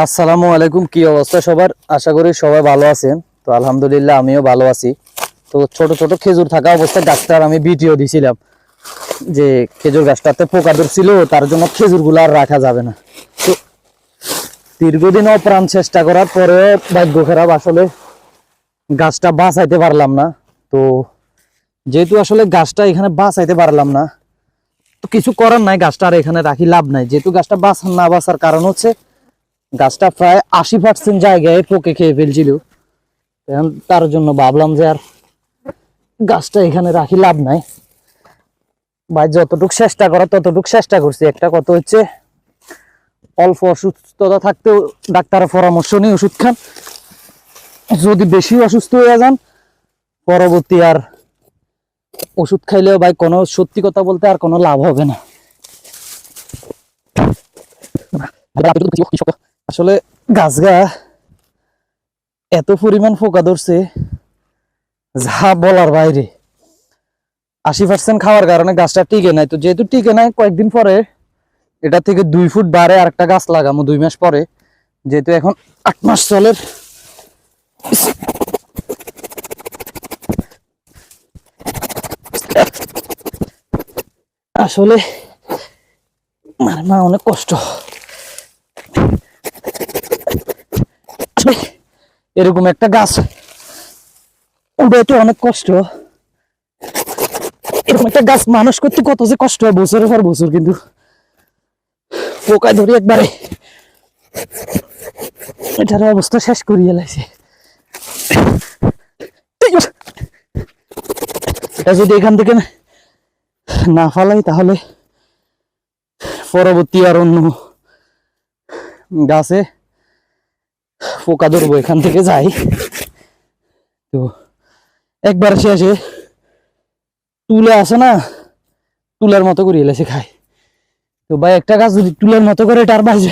আসসালামু আলাইকুম। কি অবস্থা সবার? আশা করি সবাই ভালো আছেন। তো আলহামদুলিল্লাহ আমিও ভালো আছি। তো ছোট ছোট খেজুর থাকা অবস্থায় গাছটার আমি ভিডিও দিছিলাম যে খেজুর গাছটাতে পোকা ধরছিল, তার জন্য খেজুরগুলো আর রাখা যাবে না। তো দীর্ঘদিন অপ্রাণ চেষ্টা করার পরে ভাগ্য খারাপ, আসলে গাছটা বাঁচাইতে পারলাম না। তো যেহেতু আসলে গাছটা এখানে বাঁচাইতে পারলাম না, তো কিছু করার নাই, গাছটা আর এখানে রাখি লাভ নাই। যেহেতু গাছটা না বাঁচার কারণ হচ্ছে গাছটা প্রায় 80% জায়গায় পোকে খেয়ে ফেলছিল। তার জন্য ভাবলাম যে আর গাছটা এখানে রাখি লাভ নাই। ভাই যতটুকু চেষ্টা করা ততটুকু চেষ্টা করছি। একটা কথা হচ্ছে, অল্প অসুস্থতা থাকতেও ডাক্তারের পরামর্শ নিয়ে ওষুধ খান। যদি বেশি অসুস্থ হয়ে যান, পরবর্তী আর ওষুধ খাইলেও ভাই কোনো, সত্যি কথা বলতে, আর কোনো লাভ হবে না। আসলে গাছগা এত পরিমাণ পোকা ধরছে যা বলার বাইরে। 80% খাওয়ার কারণে গাছটা টিকে নাই। তো যেহেতু টিকে নাই, কয়েকদিন পরে এটা থেকে 2 ফুট বাড়ে আর একটা গাছ লাগামো 2 মাস পরে। যেহেতু এখন 8 মাস চলে, আসলে মা অনেক কষ্ট। এরকম একটা গাছ উঠাইতে অনেক কষ্ট। এরকম একটা গাছ মানুষ করতে কত যে কষ্ট হয়, বছরের পর বছর। কিন্তু পোকায় ধরে একবারে এটার অবস্থা শেষ করিয়ে লাইছে। এটা যদি এখান থেকে না ফালাই, তাহলে পরবর্তী আর অন্য গাছে পোকা ধরবো। এখান থেকে যাই তো একবার শেষে তুলে আসে না, তুলার মতো করে এলেছে খায়। তো ভাই একটা গাছ যদি তুলার মতো করে এটার বাইরে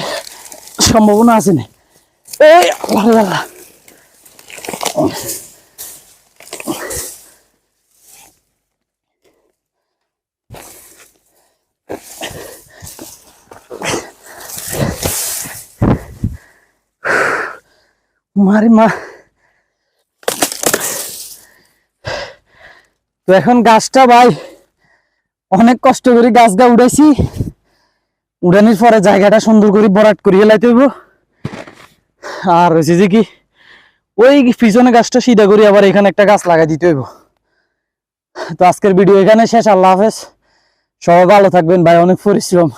সম্ভাবনা আছে না। এই আল্লাহ, মারি মা। তো এখন গাছটা ভাই অনেক কষ্ট করে গাছটা উড়াইছি। উড়ানোর পরে জায়গাটা সুন্দর করে বরাট করিয়ে লাইতে হইব। আর হয়েছে যে কি, ওই পিছনে গাছটা সিধা করে আবার এখানে একটা গাছ লাগাই দিতে হইব। তো আজকের ভিডিও এখানে শেষ। আল্লাহ হাফেজ, সবাই ভালো থাকবেন ভাই। অনেক পরিশ্রম।